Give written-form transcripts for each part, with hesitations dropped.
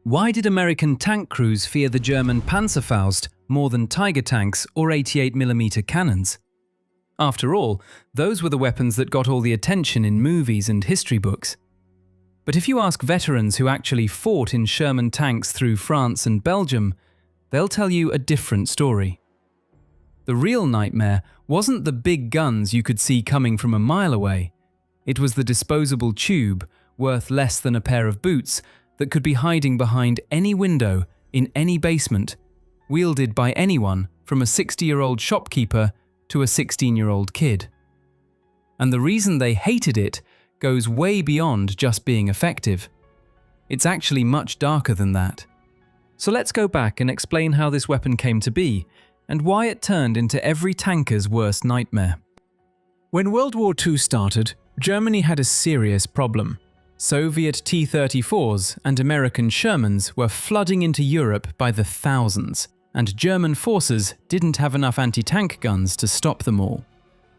Why did American tank crews fear the German Panzerfaust more than Tiger tanks or 88mm cannons? After all, those were the weapons that got all the attention in movies and history books. But if you ask veterans who actually fought in Sherman tanks through France and Belgium, they'll tell you a different story. The real nightmare wasn't the big guns you could see coming from a mile away. It was the disposable tube, worth less than a pair of boots, that could be hiding behind any window in any basement, wielded by anyone from a 60-year-old shopkeeper to a 16-year-old kid. And the reason they hated it goes way beyond just being effective. It's actually much darker than that. So let's go back and explain how this weapon came to be, and why it turned into every tanker's worst nightmare. When World War II started, Germany had a serious problem. Soviet T-34s and American Shermans were flooding into Europe by the thousands, and German forces didn't have enough anti-tank guns to stop them all.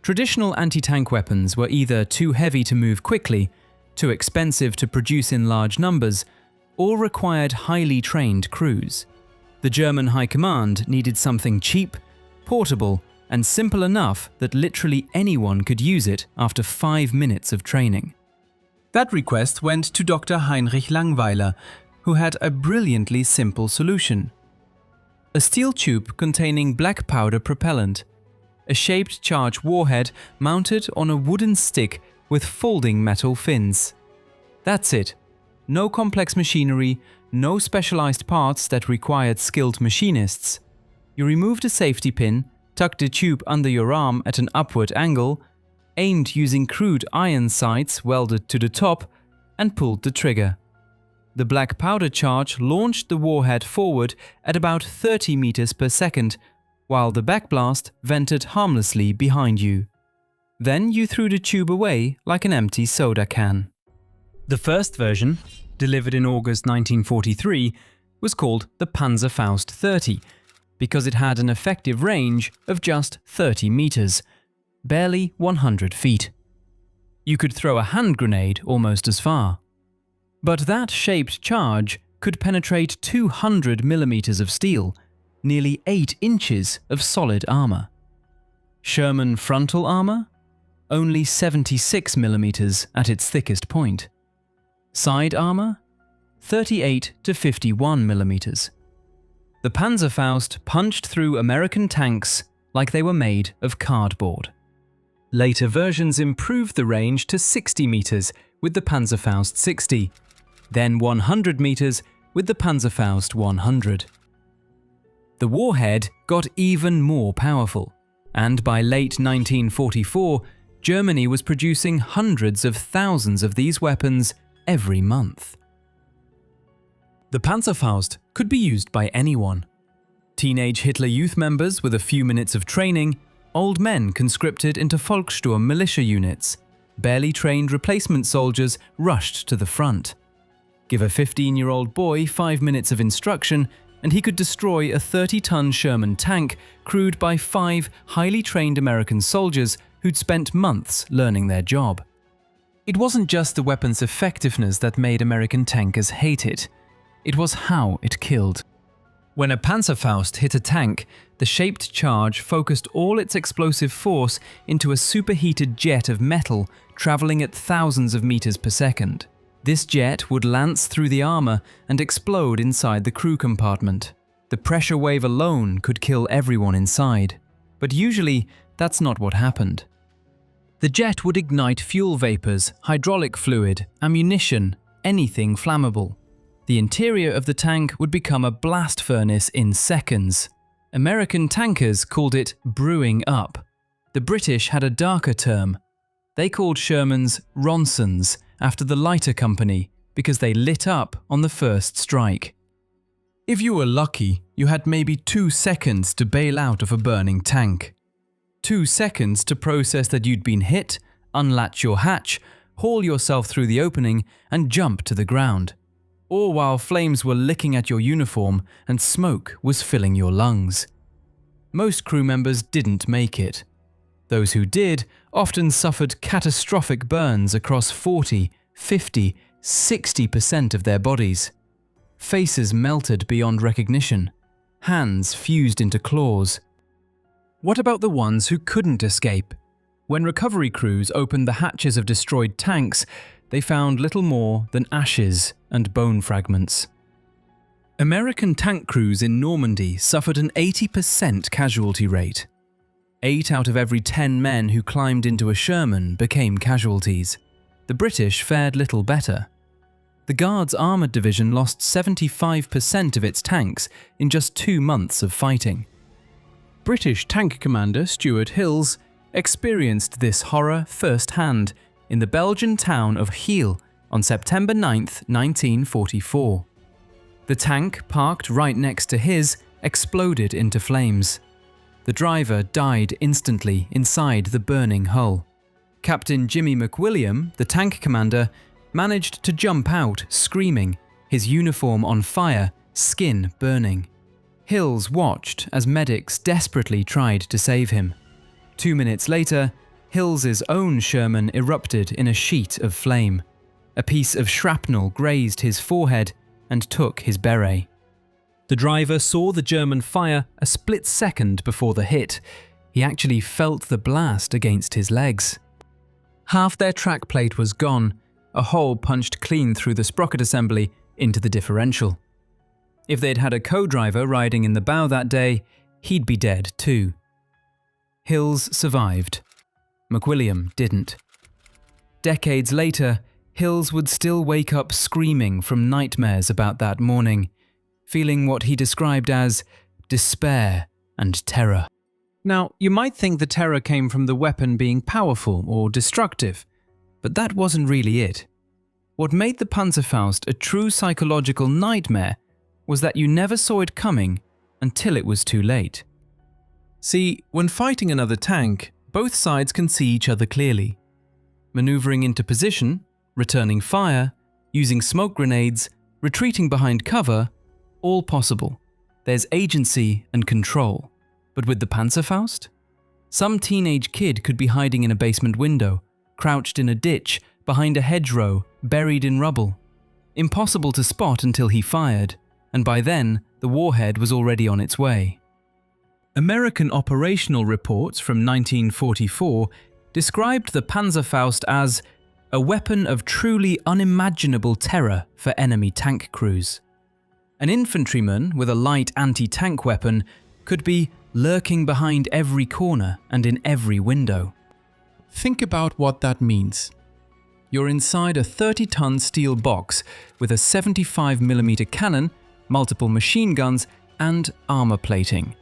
Traditional anti-tank weapons were either too heavy to move quickly, too expensive to produce in large numbers, or required highly trained crews. The German High Command needed something cheap, portable, and simple enough that literally anyone could use it after 5 minutes of training. That request went to Dr. Heinrich Langweiler, who had a brilliantly simple solution. A steel tube containing black powder propellant, a shaped charge warhead mounted on a wooden stick with folding metal fins. That's it. No complex machinery, no specialized parts that required skilled machinists. You removed a safety pin, tucked the tube under your arm at an upward angle, aimed using crude iron sights welded to the top, and pulled the trigger. The black powder charge launched the warhead forward at about 30 meters per second, while the backblast vented harmlessly behind you. Then you threw the tube away like an empty soda can. The first version, delivered in August 1943, was called the Panzerfaust 30, because it had an effective range of just 30 meters. Barely 100 feet. You could throw a hand grenade almost as far. But that shaped charge could penetrate 200 millimeters of steel, nearly 8 inches of solid armor. Sherman frontal armor? Only 76 millimeters at its thickest point. Side armor? 38 to 51 millimeters. The Panzerfaust punched through American tanks like they were made of cardboard. Later versions improved the range to 60 meters with the Panzerfaust 60, then 100 meters with the Panzerfaust 100. The warhead got even more powerful, and by late 1944, Germany was producing hundreds of thousands of these weapons every month. The Panzerfaust could be used by anyone. Teenage Hitler Youth members with a few minutes of training, old men conscripted into Volkssturm militia units, barely trained replacement soldiers rushed to the front. Give a 15-year-old boy 5 minutes of instruction and he could destroy a 30-ton Sherman tank crewed by 5 highly trained American soldiers who'd spent months learning their job. It wasn't just the weapon's effectiveness that made American tankers hate it. It was how it killed. When a Panzerfaust hit a tank, the shaped charge focused all its explosive force into a superheated jet of metal traveling at thousands of meters per second. This jet would lance through the armor and explode inside the crew compartment. The pressure wave alone could kill everyone inside, but usually that's not what happened. The jet would ignite fuel vapors, hydraulic fluid, ammunition, anything flammable. The interior of the tank would become a blast furnace in seconds. American tankers called it brewing up. The British had a darker term. They called Shermans Ronsons after the lighter company because they lit up on the first strike. If you were lucky, you had maybe 2 seconds to bail out of a burning tank. 2 seconds to process that you'd been hit, unlatch your hatch, haul yourself through the opening and jump to the ground. Or while flames were licking at your uniform and smoke was filling your lungs. Most crew members didn't make it. Those who did often suffered catastrophic burns across 40, 50, 60% of their bodies. Faces melted beyond recognition. Hands fused into claws. What about the ones who couldn't escape? When recovery crews opened the hatches of destroyed tanks, they found little more than ashes and bone fragments. American tank crews in Normandy suffered an 80% casualty rate. 8 out of every 10 men who climbed into a Sherman became casualties. The British fared little better. The Guards' Armoured Division lost 75% of its tanks in just 2 months of fighting. British tank commander Stuart Hills experienced this horror firsthand in the Belgian town of Heel on September 9, 1944. The tank, parked right next to his, exploded into flames. The driver died instantly inside the burning hull. Captain Jimmy McWilliam, the tank commander, managed to jump out screaming, his uniform on fire, skin burning. Hills watched as medics desperately tried to save him. 2 minutes later, Hills's own Sherman erupted in a sheet of flame. A piece of shrapnel grazed his forehead and took his beret. The driver saw the German fire a split second before the hit. He actually felt the blast against his legs. Half their track plate was gone, a hole punched clean through the sprocket assembly into the differential. If they'd had a co-driver riding in the bow that day, he'd be dead too. Hills survived. McWilliam didn't. Decades later, Hills would still wake up screaming from nightmares about that morning, feeling what he described as despair and terror. Now, you might think the terror came from the weapon being powerful or destructive, but that wasn't really it. What made the Panzerfaust a true psychological nightmare was that you never saw it coming until it was too late. See, when fighting another tank, both sides can see each other clearly. Maneuvering into position, returning fire, using smoke grenades, retreating behind cover, all possible. There's agency and control. But with the Panzerfaust? Some teenage kid could be hiding in a basement window, crouched in a ditch, behind a hedgerow, buried in rubble. Impossible to spot until he fired, and by then, the warhead was already on its way. American operational reports from 1944 described the Panzerfaust as a weapon of truly unimaginable terror for enemy tank crews. An infantryman with a light anti-tank weapon could be lurking behind every corner and in every window. Think about what that means. You're inside a 30-ton steel box with a 75mm cannon, multiple machine guns, and armor plating.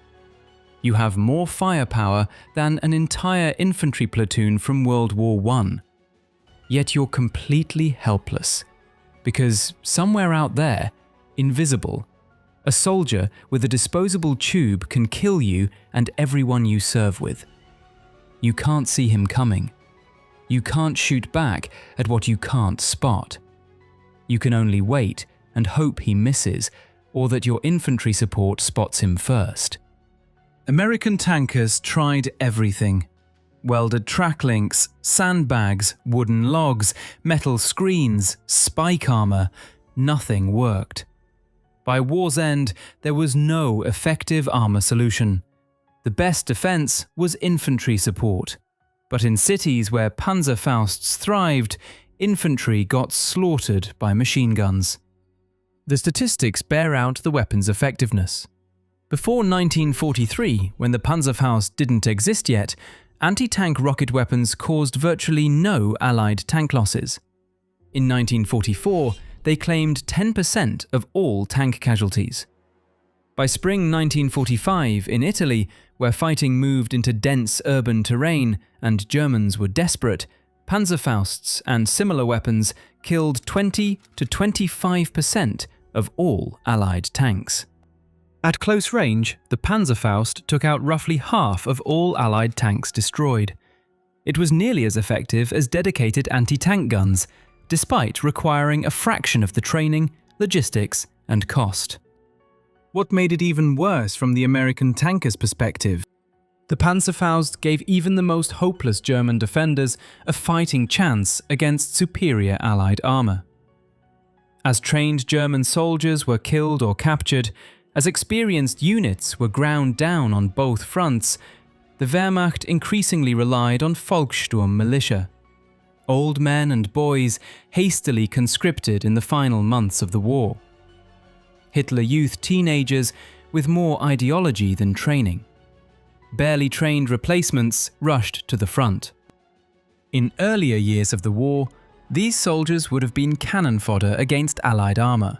You have more firepower than an entire infantry platoon from World War I. Yet you're completely helpless, because somewhere out there, invisible, a soldier with a disposable tube can kill you and everyone you serve with. You can't see him coming. You can't shoot back at what you can't spot. You can only wait and hope he misses, or that your infantry support spots him first. American tankers tried everything. Welded track links, sandbags, wooden logs, metal screens, spike armor. Nothing worked. By war's end, there was no effective armor solution. The best defense was infantry support. But in cities where Panzerfausts thrived, infantry got slaughtered by machine guns. The statistics bear out the weapon's effectiveness. Before 1943, when the Panzerfaust didn't exist yet, anti-tank rocket weapons caused virtually no Allied tank losses. In 1944, they claimed 10% of all tank casualties. By spring 1945 in Italy, where fighting moved into dense urban terrain and Germans were desperate, Panzerfausts and similar weapons killed 20 to 25% of all Allied tanks. At close range, the Panzerfaust took out roughly half of all Allied tanks destroyed. It was nearly as effective as dedicated anti-tank guns, despite requiring a fraction of the training, logistics, and cost. What made it even worse from the American tankers' perspective? The Panzerfaust gave even the most hopeless German defenders a fighting chance against superior Allied armor. As trained German soldiers were killed or captured, as experienced units were ground down on both fronts, the Wehrmacht increasingly relied on Volkssturm militia. Old men and boys hastily conscripted in the final months of the war. Hitler Youth teenagers with more ideology than training. Barely trained replacements rushed to the front. In earlier years of the war, these soldiers would have been cannon fodder against Allied armour.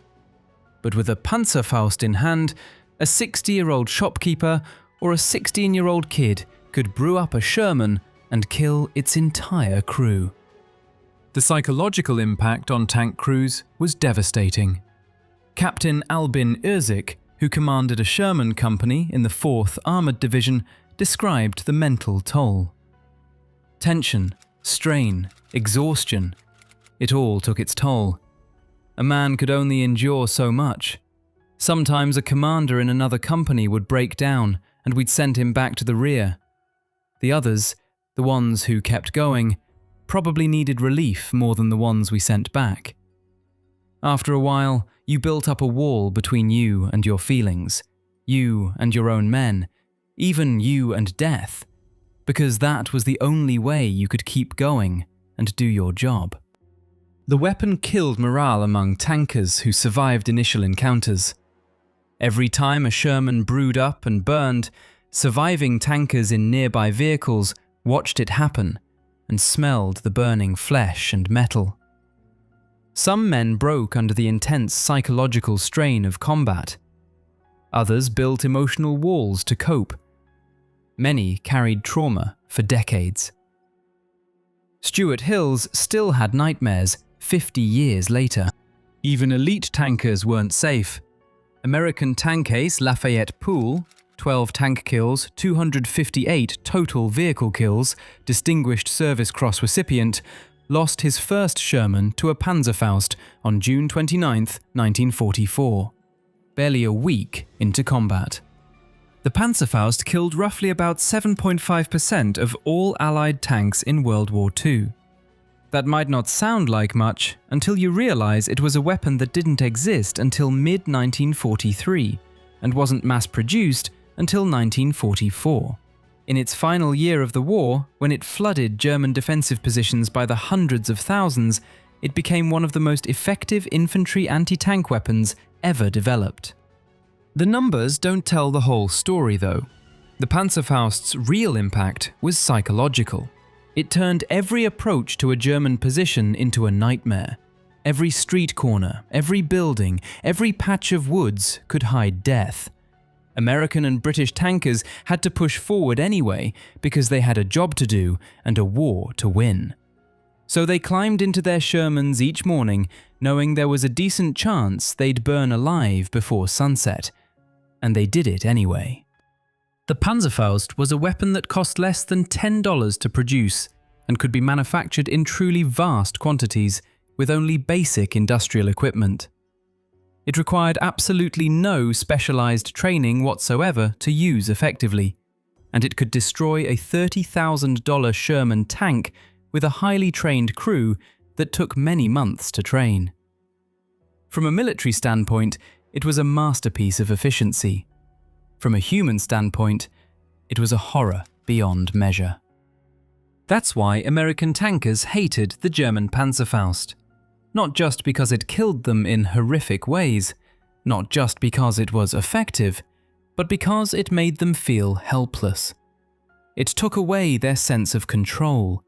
But with a Panzerfaust in hand, a 60-year-old shopkeeper or a 16-year-old kid could brew up a Sherman and kill its entire crew. The psychological impact on tank crews was devastating. Captain Albin Irzik, who commanded a Sherman company in the 4th Armoured Division, described the mental toll. Tension, strain, exhaustion. It all took its toll. A man could only endure so much. Sometimes a commander in another company would break down and we'd send him back to the rear. The others, the ones who kept going, probably needed relief more than the ones we sent back. After a while, you built up a wall between you and your feelings, you and your own men, even you and death, because that was the only way you could keep going and do your job. The weapon killed morale among tankers who survived initial encounters. Every time a Sherman brewed up and burned, surviving tankers in nearby vehicles watched it happen and smelled the burning flesh and metal. Some men broke under the intense psychological strain of combat. Others built emotional walls to cope. Many carried trauma for decades. Stuart Hills still had nightmares 50 years later. Even elite tankers weren't safe. American tank ace Lafayette Poole, 12 tank kills, 258 total vehicle kills, Distinguished Service Cross recipient, lost his first Sherman to a Panzerfaust on June 29, 1944, barely a week into combat. The Panzerfaust killed roughly about 7.5% of all Allied tanks in World War II. That might not sound like much until you realize it was a weapon that didn't exist until mid-1943 and wasn't mass-produced until 1944. In its final year of the war, when it flooded German defensive positions by the hundreds of thousands, it became one of the most effective infantry anti-tank weapons ever developed. The numbers don't tell the whole story though. The Panzerfaust's real impact was psychological. It turned every approach to a German position into a nightmare. Every street corner, every building, every patch of woods could hide death. American and British tankers had to push forward anyway because they had a job to do and a war to win. So they climbed into their Shermans each morning knowing there was a decent chance they'd burn alive before sunset. And they did it anyway. The Panzerfaust was a weapon that cost less than $10 to produce and could be manufactured in truly vast quantities with only basic industrial equipment. It required absolutely no specialized training whatsoever to use effectively, and it could destroy a $30,000 Sherman tank with a highly trained crew that took many months to train. From a military standpoint, it was a masterpiece of efficiency. From a human standpoint, it was a horror beyond measure. That's why American tankers hated the German Panzerfaust. Not just because it killed them in horrific ways, not just because it was effective, but because it made them feel helpless. It took away their sense of control.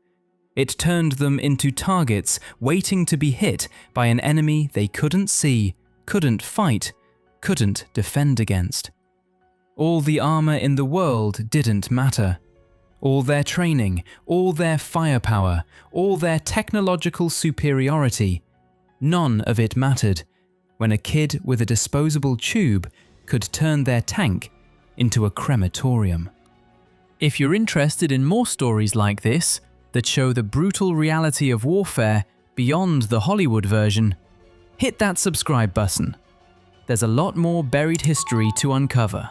It turned them into targets waiting to be hit by an enemy they couldn't see, couldn't fight, couldn't defend against. All the armor in the world didn't matter. All their training, all their firepower, all their technological superiority, none of it mattered when a kid with a disposable tube could turn their tank into a crematorium. If you're interested in more stories like this that show the brutal reality of warfare beyond the Hollywood version, hit that subscribe button. There's a lot more buried history to uncover.